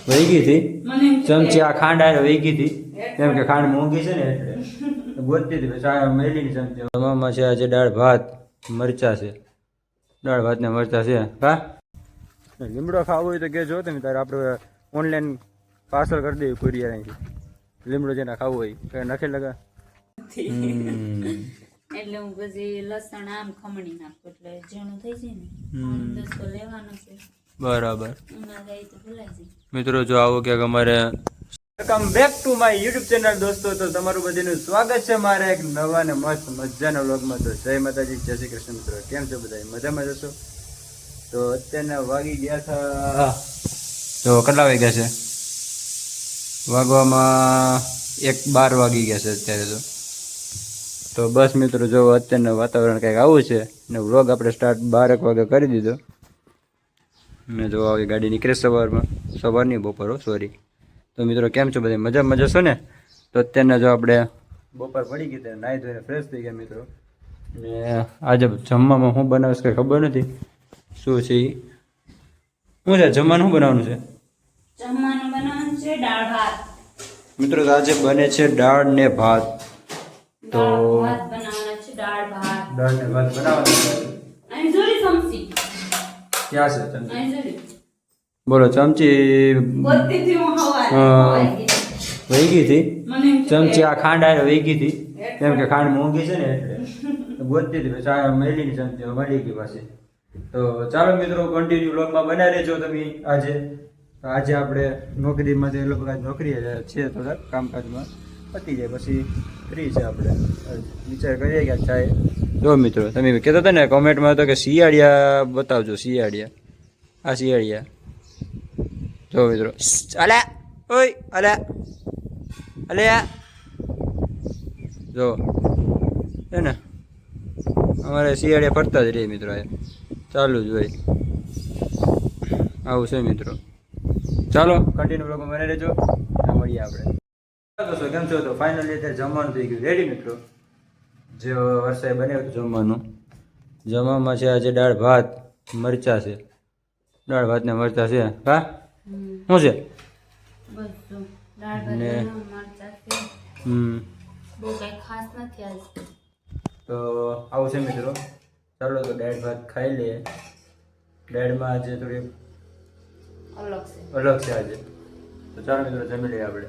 વહી ગઈ હતી ચમચી આ ખાંડ આ વહી ગઈ હતી કેમ કે ખાંડ મોંઘી છે ને એટલે ગોતતી હતી મેલી ની ચમચી જમવામાં છે આજે દાળ ભાત મરચા છે દાળ ભાત ને મરચા છે હા લીમડો ખાવો હોય તો કહેજો તમે તારે આપણે ઓનલાઈન પાર્સલ કરી દઈએ કુરિયર અહીંથી લીમડો જેને ખાવું હોય કઈ નાખે લગા એટલે હું પછી લસણ આમ ખમણી નાખું એટલે ઝીણું થઈ જાય ને દસ તો લેવાનો છે બરાબર ઉના જાય તો ભૂલાઈ જાય મિત્રો જો આવો ક્યાંક અમારે welcome back to my YouTube channel દોસ્તો તો તમારું બધાનું સ્વાગત છે મારા એક નવા ને મસ્ત મજાના વ્લોગમાં તો જય માતાજી જય શ્રી કૃષ્ણ મિત્રો કેમ છો બધા મજામાં જશો તો અત્યારના વાગી ગયા હતા તો કેટલા વાગ્યા છે વાગવામાં 1:12 વાગી ગયા છે અત્યારે તો બસ મિત્રો જો અત્યારનું વાતાવરણ કંઈક આવું છે ને વ્લોગ આપણે સ્ટાર્ટ 12 વાગે કરી દીધો ને જો આવી ગાડી નીકળે સવારની બપોર સોરી તો મિત્રો કેમ છો બધા મજામાં જશો ને તો અત્યારના જો આપણે બપોર પડી ગઈ ત્યારે નાહી ધોઈને ફ્રેશ થઈ ગયા મિત્રો ને આજે જમવામાં શું બનાવીશ કંઈ ખબર નથી શું છે શું છે જમવાનું શું બનાવવાનું છે જમવાનું બનાવવાનું છે દાળ ભાત મિત્રો તો આજે બને છે દાળ ને ભાત તો ભાત બનાવવાના છે દાળ ભાત ને ભાત બનાવવાના છે અહીં જોડી ચમચી ક્યાં છે ચમચી અહીં જોડી બોલો ચમચી ગોતતી હતી હું હવારે વહી ગઈ હતી મને ચમચી આ ખાંડ આ વહી ગઈ હતી કેમ કે ખાંડ મોંઘી છે ને એટલે ગોતતી હતી પછી મેલીની ચમચી મળી ગઈ પાછી તો ચાલો મિત્રો કન્ટિન્યુ વ્લોગમાં બનાવી રહેજો તમે આજે આપણે નોકરીમાંથી એ લોકો નોકરી છે થોડા કામકાજમાં પતી જાય પછી ફ્રી છે આપણે વિચાર કરીએ કે ચાય જો મિત્રો તમે કહેતા હતા ને કોમેન્ટમાં હતો કે શિયાળિયા બતાવજો શિયાળિયા આ શિયાળિયા જો મિત્રો અલ્યા ઓય અલ્યા અલ્યા જો હે ને અમારે શિયાળિયા ફરતા જ રહીએ મિત્રો ચાલુ જ હોય આવું છે મિત્રો ચાલો કન્ટિન્યુ બ્લોગમાં બને રહેજો મળીએ આપણે કેમ છો તો ફાઇનલી અત્યારે જમવાનું થઈ ગયું રેડી મિત્રો જે વર્ષે બનાવ્યું હતું જમવામાં છે આજે દાળ ભાત મરચા છે દાળ ભાત ને મરચા છે હા શું છે બસ જો દાળ ભાત ને મરચાં છે બહુ કઈ ખાસ નથી આજ તો આવું છે મિત્રો ચાલો તો દાળ ભાત ખાઈ લઈએ દાળમાં આજે થોડી અલગ છે આજે તો ચાલો મિત્રો જમી લઈએ આપણે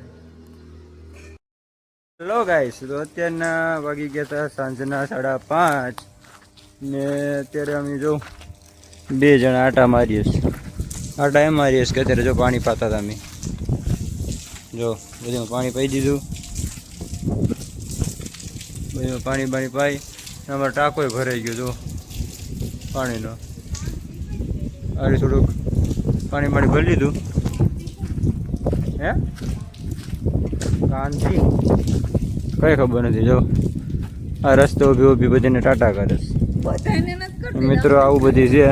હેલો ગાઈસ તો અત્યારના વાગી ગયા હતા સાંજના 5:30 ને અત્યારે અમે જો 2 જણા આટા મારીએ એમ મારીએ કે અત્યારે જો પાણી પાતા હતા અમે જો બધું પાણી પાઈ દીધું બધું પાણી પાઈ અમારો ટાંકોય ભરાઈ ગયો જો પાણીનો આ થોડુંક પાણી ભરી લીધું હે શાંતિ કઈ ખબર નથી જો આ રસ્તો ઊભી બધીને ટાટા કરે મિત્રો આવું બધી છે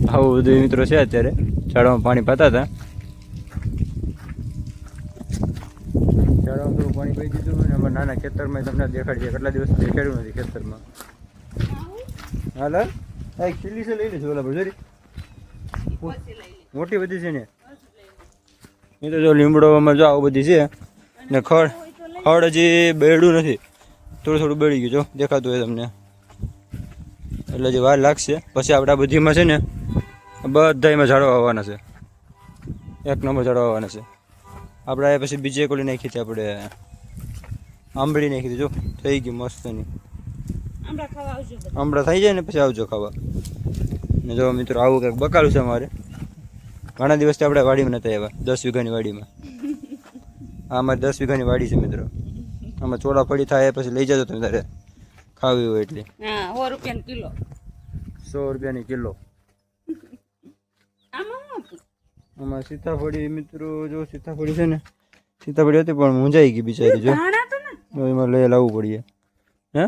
આવું બધું મિત્રો છે અત્યારે ઝાડવામાં પાણી પાતા હતા ઝાડવામાં થોડું પાણી પી દીધું ને અમારા નાના ખેતરમાં તમને દેખાડીએ કેટલા દિવસ દેખાડ્યું નથી ખેતરમાં હાલ એક ખીલી છે લઈ લઈશું ઓલા ભજરી મોટી બધી છે ને એ તો જો લીમડોમાં જો આવું બધી છે ને ખડ હજી બેડું નથી થોડું બેડી ગયું જો દેખાતું હોય તમને એટલે જે વાર લાગશે પછી આપણે આ બધીમાં છે ને બધા એમાં ઝાડવા આવવાના છે એક નંબર ઝાડવા આવવાના છે આપણે પછી બીજે કોલી નાખી હતી આપણે આંબળી નાખી હતી જો થઈ ગઈ મસ્તની આંબળા થઈ જાય ને પછી આવજો ખાવા ને જો મિત્રો આવું કંઈક બકાલું છે અમારે ઘણા દિવસથી આપણે વાડીમાં નતા આવ્યા 10 વીઘાની વાડીમાં આ અમારે 10 વીઘાની વાડી છે મિત્રો આમાં ચોળા ફળી થાય પછી લઈ જજો તમે તારે ખાવી હોય એટલે 100 રૂપિયાનો કિલો 100 રૂપિયાની કિલો આમાં સીતાફળી મિત્રો જો સીતાફળી છે ને સીતાફળી હતી પણ મૂંઝાઈ ગઈ બિચારી જો એમાં લઈ લાવવું પડીએ હે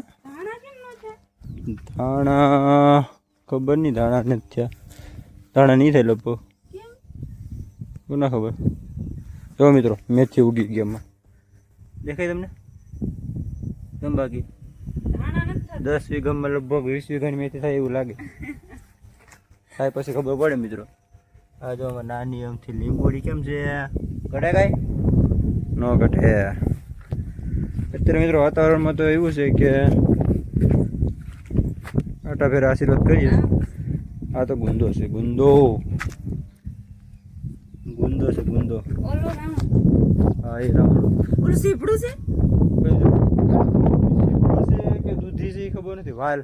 ધાણા ખબર નહીં ધાણા નથી થયા ધાણા નહીં થાય લગભગ ના ખબર જો મિત્રો મેથી ઉગી ગઈ એમાં દેખાય તમને બાકી 10 વીઘામાં લગભગ 20 વીઘાની મેથી થાય એવું લાગે થાય પછી ખબર પડે મિત્રો. આ જો આમાં નાની એમથી લીંબોડી કેમ છે, કઢે કાંઈ ન કઢે. અત્યારે મિત્રો વાતાવરણમાં તો એવું છે કે આટા ફેર આશીર્વાદ કરીએ. આ તો ગુંદો છે, ગુંદો ગુંદો છે, ગુંદો. ઓલો રામ હા એ રામડો ઓલું સીપડું છે કે દૂધી છે એ ખબર નથી. વાલ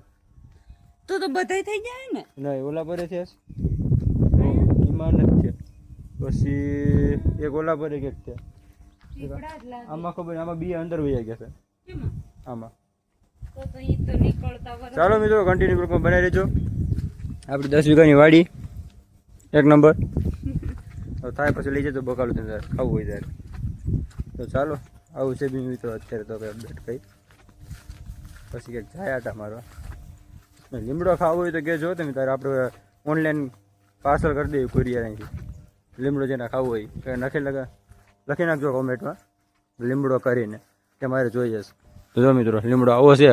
તો બધાય થઈ જાય ને. નહીં ઓલા પરે છે ઈમાન જ છે. પછી એક ઓલા પરે કેક છે. સીપડા જ લાગે. આમાં ખબર આમાં બી અંદર વહી ગયા છે કેમાં? આમાં. તો ઈ તો નીકળતા વરસ. ચાલો મિત્રો કન્ટિન્યુ ગ્રુપમાં બનાવી રહેજો. આપણી 10 વીઘાની વાડી એક નંબર. તો થાય પછી લઈ જજો બકાલું તમને ખાવું હોય ત્યારે. તો ચાલો આવું છે બી મિત્રો અત્યારે તો કંઈ અપડેટ કંઈ પછી કંઈક જાય આટા મારવા. લીમડો ખાવો હોય તો કહેજો તમે, તારે આપણે ઓનલાઈન પાર્સલ કરી દઈએ કુરિયર અહીંથી. લીમડો જેને ખાવું હોય કે લખી નાખજો કોમેન્ટમાં લીમડો કરીને કે મારે જોઈએ છે. તો જો મિત્રો લીમડો આવો છે,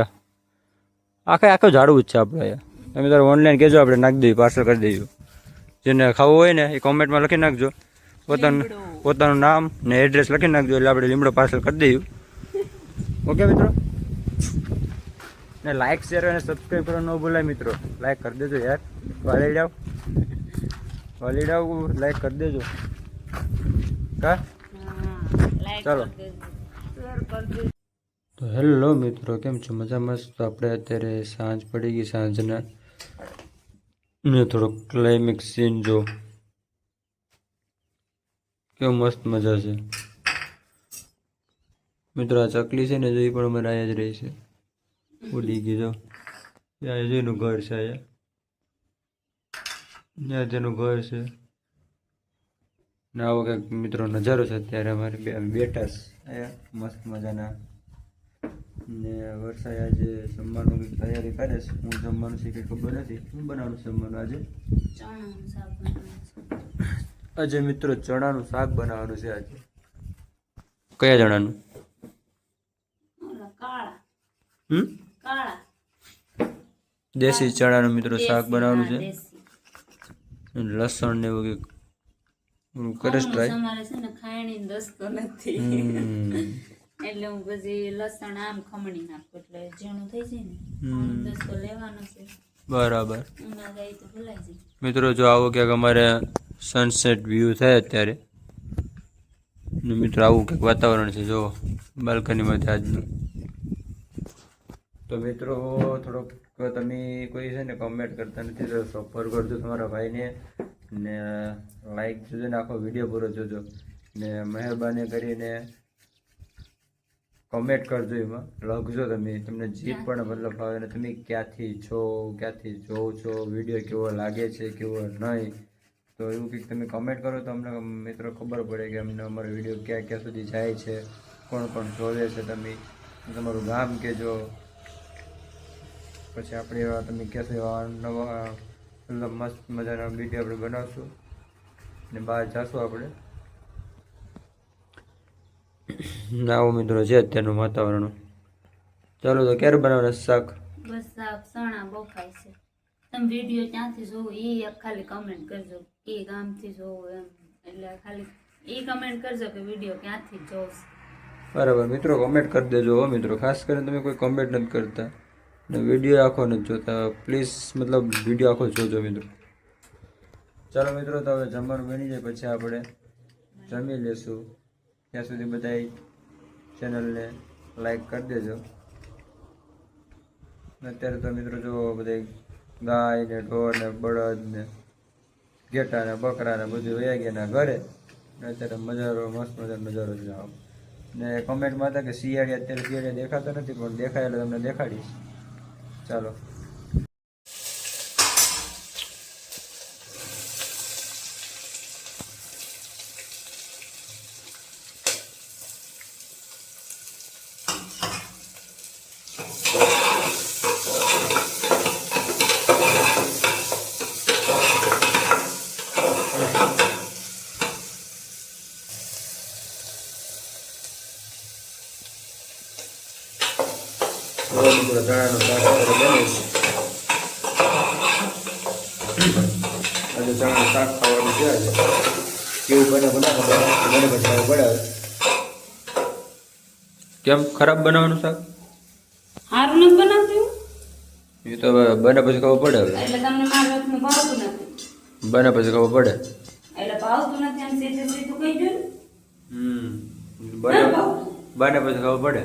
આખો ઝાડવું જ છે આપણે અહીંયા. તમે તારે ઓનલાઈન કહેજો, આપણે નાખી દઈએ, પાર્સલ કરી દઈશું. જેને ખાવું હોય ને એ કોમેન્ટમાં લખી નાખજો, પોતાનું નામ ને એડ્રેસ લખી નાખજો, એટલે આપણે લીમડો પાર્સલ કરી દઈશું. ઓકે મિત્રો, ને લાઇક શેર અને સબસ્ક્રાઈબ કરવાનું ન ભૂલાય મિત્રો. લાઇક કરી દેજો યાર, વાલી ડાવ લાઇક કરી દેજો. કા ચાલો તો હેલો મિત્રો, કેમ છો? મજામાં? તો આપણે અત્યારે સાંજ પડી ગઈ, સાંજના ને થોડોક ક્લાઇમેક્સ સીન જો કેવું મસ્ત મજા છે મિત્રો. આ ચકલી છે ને જો એ પણ અમારે અહીંયા જ રહી છે. ઉડી ગઈ જો ત્યાં જેનું ઘર છે, અહીંયા જેનું ઘર છે ને આવો કંઈક મિત્રો નજારો છે અત્યારે. અમારે બેઠા અહીંયા મસ્ત મજાના. ને વરસાદ આજે જમવાનું કંઈક તૈયારી કરે છે. હું જમવાનું છે કંઈ ખબર નથી. શું બનાવવાનું છે જમવાનું આજે? આજે મિત્રો ચણાનું શાક બનાવવાનું છે આજે. કયા ચણાનું? દેશી ચણાનું મિત્રો શાક બનાવવાનું છે. લસણ ને એવું કંઈક કરે છે ટ્રાય. અમારે છે ને ખાયણી દસતો નથી એટલે હું પછી લસણ આમ ખમણી નાખું એટલે ઝીણું થઈ જાય ને. દસતો લેવાનો છે બરાબર. ઉના જાય તો ભૂલાઈ જાય મિત્રો. જો આવો ક્યાંક અમારે સનસેટ વ્યૂ થાય અત્યારે ને મિત્રો આવું કંઈક વાતાવરણ છે જો બાલ્કનીમાંથી આજનું. તો મિત્રો થોડોક તમે કોઈ છે ને કમેન્ટ કરતા નથી તો સપોર્ટ કરજો તમારા ભાઈને, ને લાઈક જોજો ને આખો વિડીયો પૂરો જોજો, ને મહેરબાની કરીને કમેન્ટ કરજો, એમાં લખજો તમને જે પણ મતલબ ભાવે ને તમે ક્યાંથી છો, ક્યાંથી જોવો છો, વિડીયો કેવો લાગે છે કેવો નહીં. તો એવું કંઈક તમે કમેન્ટ કરો તો અમને મિત્રો ખબર પડે કે અમને અમારો વિડીયો ક્યાં ક્યાં સુધી જાય છે, કોણ કોણ જોવે છે. તમે તમારું ગામ કહેજો, પછી આપણે એવા તમે કહેશો એવા નવા મતલબ મસ્ત મજાના વિડીયો આપણે બનાવશું ને બહાર જઈશું આપણે. આવો મિત્રો છે અત્યારનું વાતાવરણ. ચાલો તો ક્યારે બનાવવાના શાક? બસ શાક સણા બફાય છે. તમે વિડીયો ક્યાંથી જોવો એ ખાલી કમેન્ટ કરજો, એ ગામથી જોવો એમ, એટલે ખાલી એ કમેન્ટ કરજો કે વિડીયો ક્યાંથી જોવો. બરાબર મિત્રો, કમેન્ટ કરી દેજો હો મિત્રો. ખાસ કરીને તમે કોઈ કમેન્ટ નથી કરતા ને વિડીયો આખો નથી જોતા. પ્લીઝ મતલબ વિડીયો આખો જોજો મિત્રો. ચાલો મિત્રો, તો હવે જમવાનું બની જાય પછી આપણે જમી લેશું. ત્યાં સુધી બધા ચેનલને લાઈક કરી દેજો. અત્યારે તો મિત્રો જો બધા ગાય ને ઢોર ને બળદ ને ઘેટા ને બકરા ને બધું વયા ગયા ઘરે. અત્યારે મજારો મસ્ત મજાનો નજારો છે આમ. ને કમેન્ટમાં હતા કે શિયાળી અત્યારે શિયાળી દેખાતા નથી, પણ દેખાય એટલે તમને દેખાડીશ. ચાલો ચણાનું શાક બને છે. બટાકાનું શાક ખાવાનું છે આજે કેવું બને બટાકા બને પછી ખાવું પડે હવે. કેમ ખરાબ બનાવવાનું શાક સારું નથી બનાવતું એ તો હવે બને પછી ખબર પડે હવે એટલે તમને મારા હાથનું ભાવતું નથી બને પછી ખબર પડે એટલે ભાવતું નથી આમ સીધું સીધું કહી દો ને બને બને પછી ખબર પડે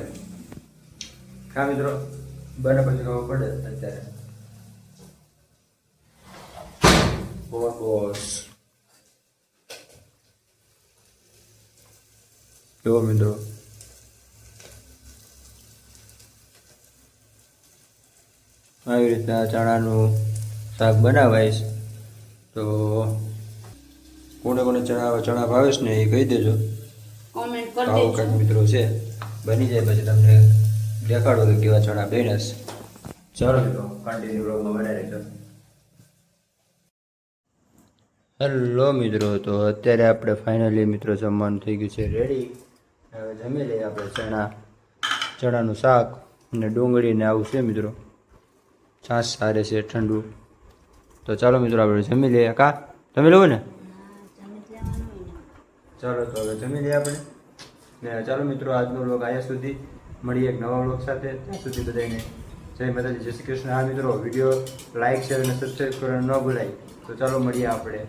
હા મિત્રો બને પછી ખબર પડે અત્યારે બોસ જો મિત્રો આવી રીતના ચણાનું શાક બનાવાઈશ તો કોને કોને ચણા ભાવેશ ને એ કહી દેજો કોમેન્ટ કરી આવો દેજો કંઈક મિત્રો છે બની જાય પછી તમને દેખાડો કે કેવા ચણા બન્યા છે ચાલો મિત્રો કન્ટિન્યુ બ્લોગમાં બનાવી રહેજો હેલો મિત્રો તો અત્યારે આપણે ફાઇનલી મિત્રો જમવાનું થઈ ગયું છે રેડી હવે જમી લઈએ આપણે ચણાનું શાક અને ડુંગળી ને આવું છે મિત્રો છાશ સારે છે ઠંડુ તો ચાલો મિત્રો આપણે જમી લઈએ કા તમે લો ને ચાલો તો હવે જમી લઈએ આપણે ને ચાલો મિત્રો આજનો વ્લોગ અહીંયા સુધી મળીએ એક નવા વ્લોગ સાથે ત્યાં સુધી બધાને જય માતાજી જય શ્રી કૃષ્ણ. હા મિત્રો વિડીયો લાઇક શેર અને સબસ્ક્રાઈબ કરવાનું ન ભૂલાય તો ચાલો મળીએ આપણે